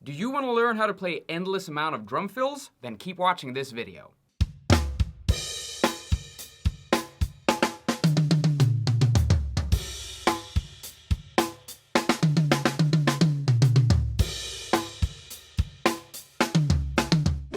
Do you want to learn how to play endless amount of drum fills? Then keep watching this video.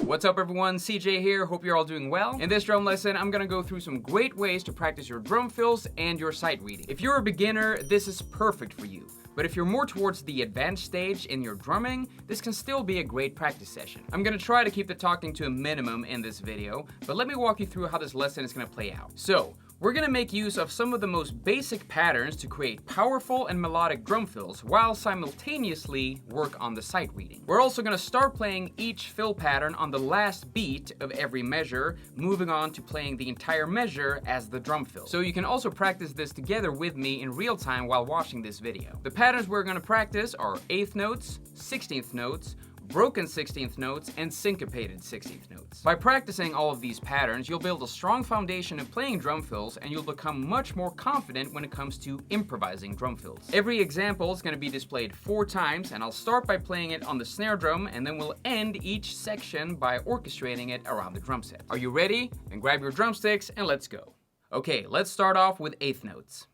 What's up everyone, CJ here, hope you're all doing well. In this drum lesson, I'm gonna go through some great ways to practice your drum fills and your sight reading. If you're a beginner, this is perfect for you. But if you're more towards the advanced stage in your drumming, this can still be a great practice session. I'm gonna try to keep the talking to a minimum in this video, but let me walk you through how this lesson is gonna play out. So, we're gonna make use of some of the most basic patterns to create powerful and melodic drum fills while simultaneously work on the sight reading. We're also gonna start playing each fill pattern on the last beat of every measure, moving on to playing the entire measure as the drum fill. So you can also practice this together with me in real time while watching this video. The patterns we're gonna practice are 8th notes, 16th notes, broken 16th notes, and syncopated 16th notes. By practicing all of these patterns, you'll build a strong foundation of playing drum fills and you'll become much more confident when it comes to improvising drum fills. Every example is going to be displayed 4 times, and I'll start by playing it on the snare drum, and then we'll end each section by orchestrating it around the drum set. Are you ready? Then grab your drumsticks and let's go. Okay, let's start off with 8th notes.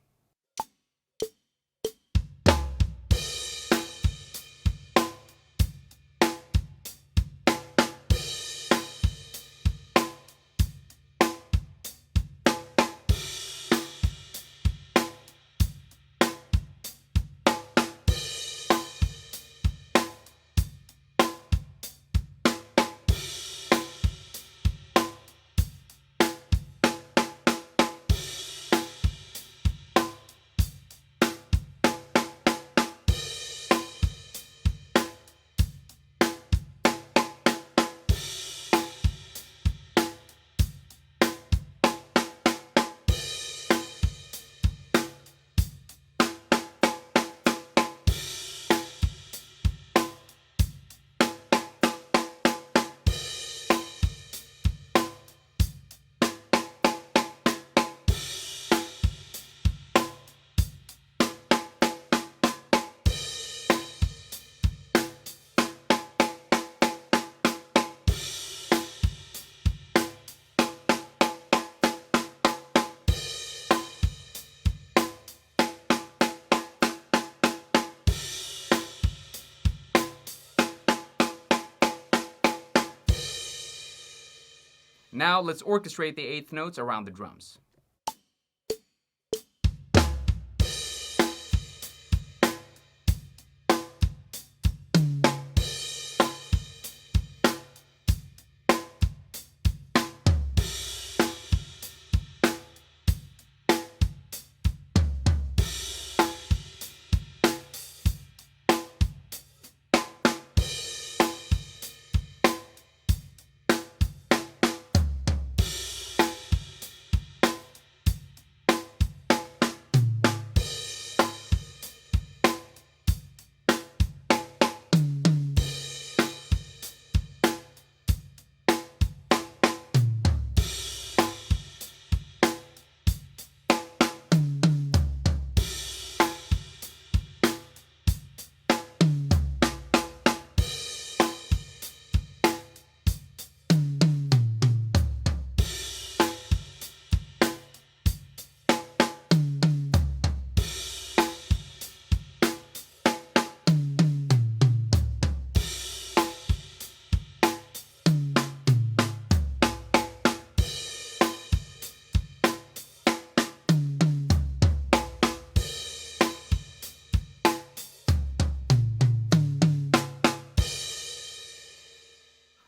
Now let's orchestrate the 8th notes around the drums.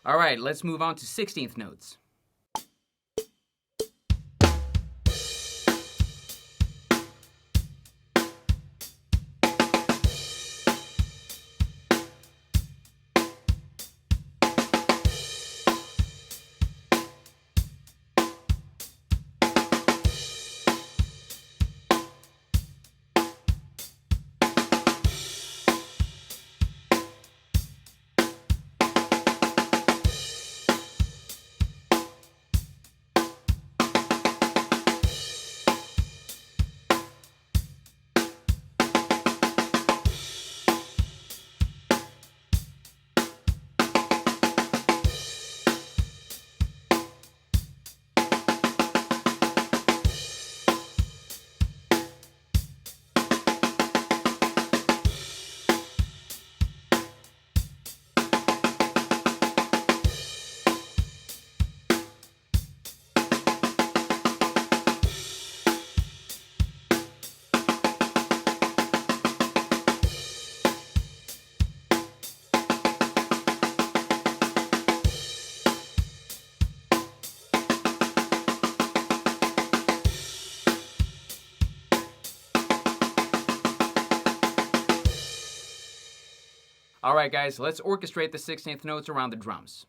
All right, let's move on to 16th notes. Alright guys, let's orchestrate the 16th notes around the drums.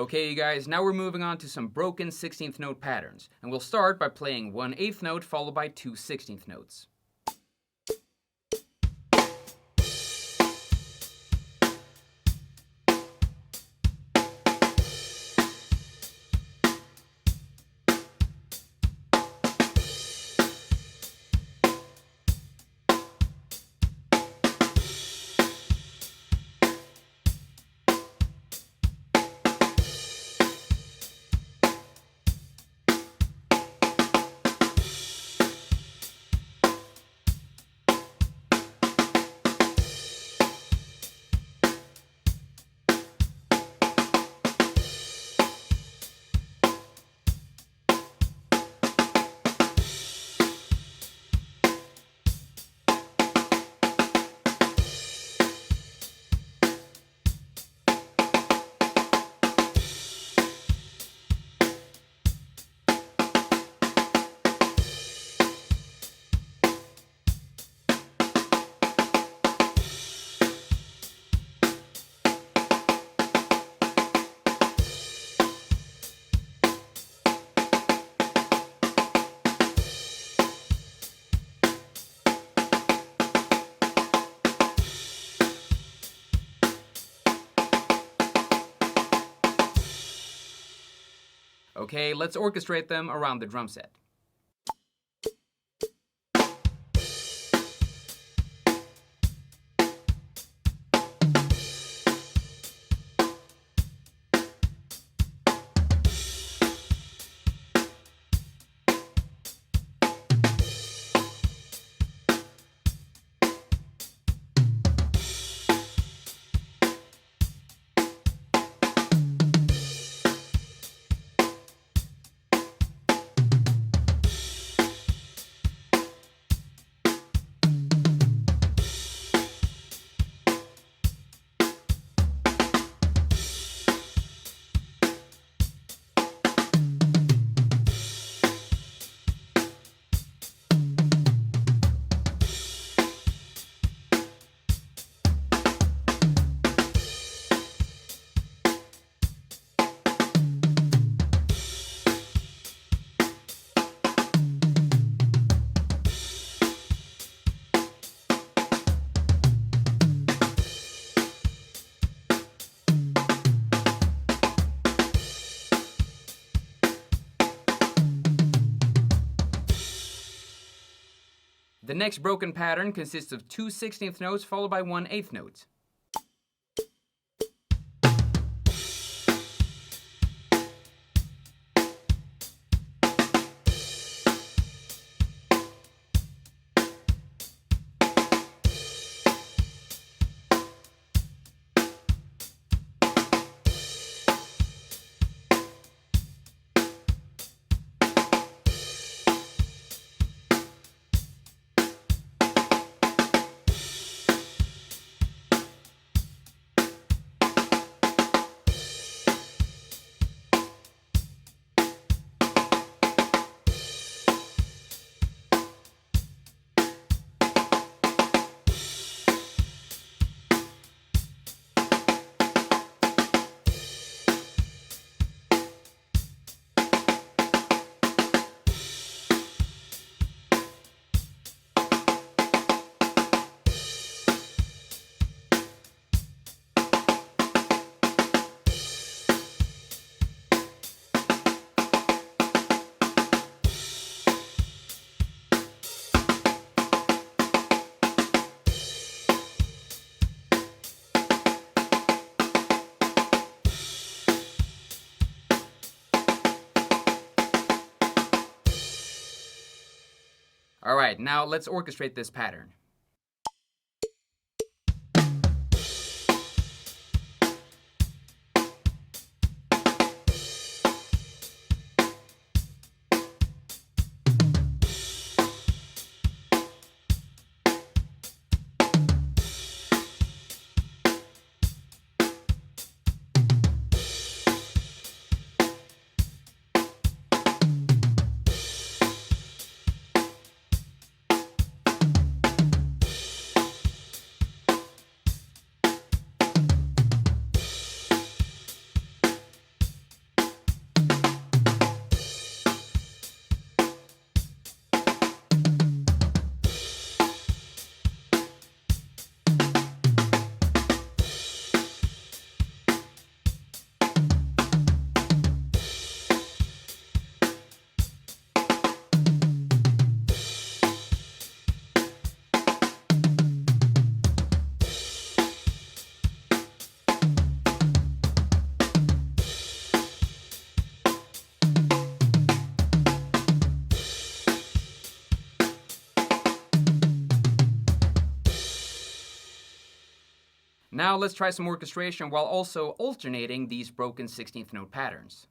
Okay you guys, now we're moving on to some broken 16th note patterns, and we'll start by playing one 8th note followed by two 16th notes. Okay, let's orchestrate them around the drum set. The next broken pattern consists of two 16th notes followed by one 8th note. Alright, now let's orchestrate this pattern. Now let's try some orchestration while also alternating these broken 16th note patterns.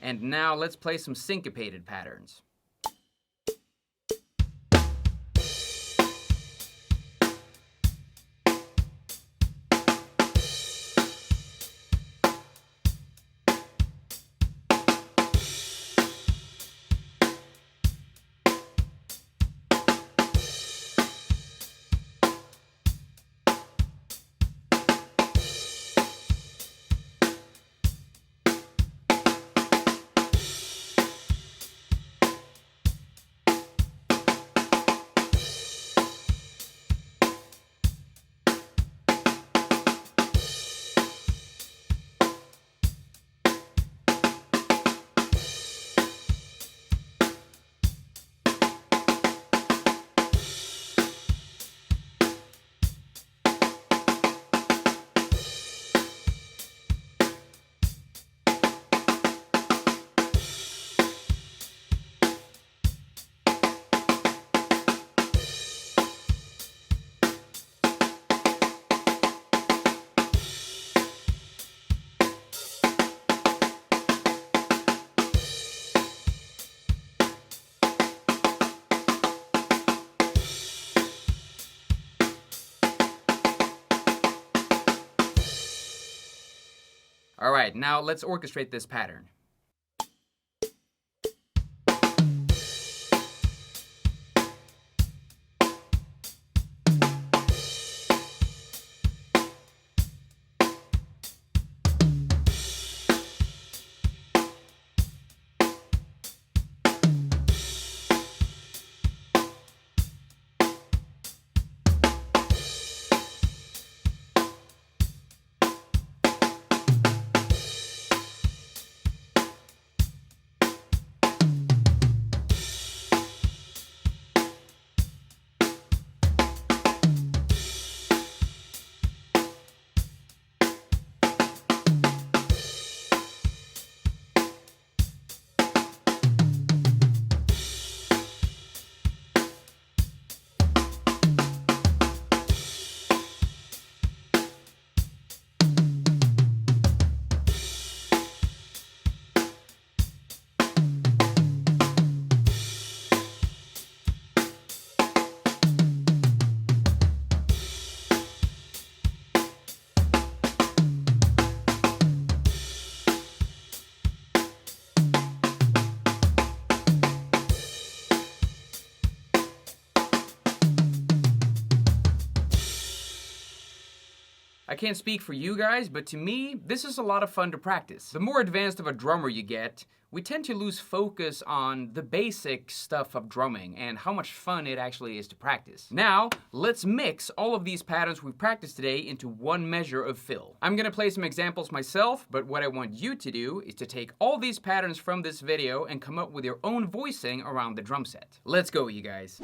And now let's play some syncopated patterns. Alright, now let's orchestrate this pattern. I can't speak for you guys, but to me, this is a lot of fun to practice. The more advanced of a drummer you get, we tend to lose focus on the basic stuff of drumming and how much fun it actually is to practice. Now, let's mix all of these patterns we've practiced today into one measure of fill. I'm gonna play some examples myself, but what I want you to do is to take all these patterns from this video and come up with your own voicing around the drum set. Let's go, you guys.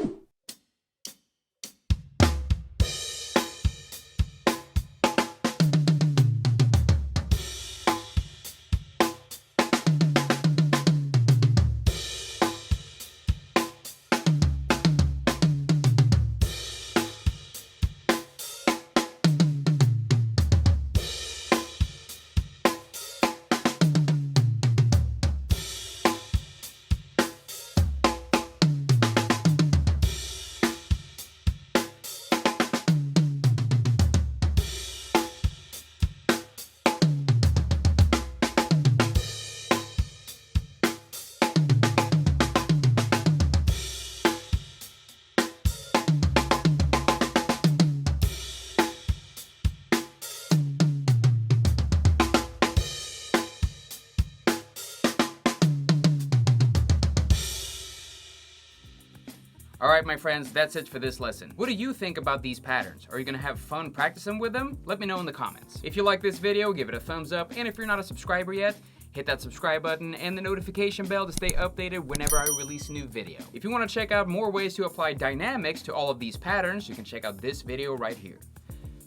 Alright my friends, that's it for this lesson. What do you think about these patterns? Are you gonna have fun practicing with them? Let me know in the comments. If you like this video, give it a thumbs up, and if you're not a subscriber yet, hit that subscribe button and the notification bell to stay updated whenever I release a new video. If you want to check out more ways to apply dynamics to all of these patterns, you can check out this video right here.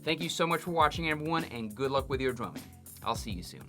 Thank you so much for watching everyone, and good luck with your drumming. I'll see you soon.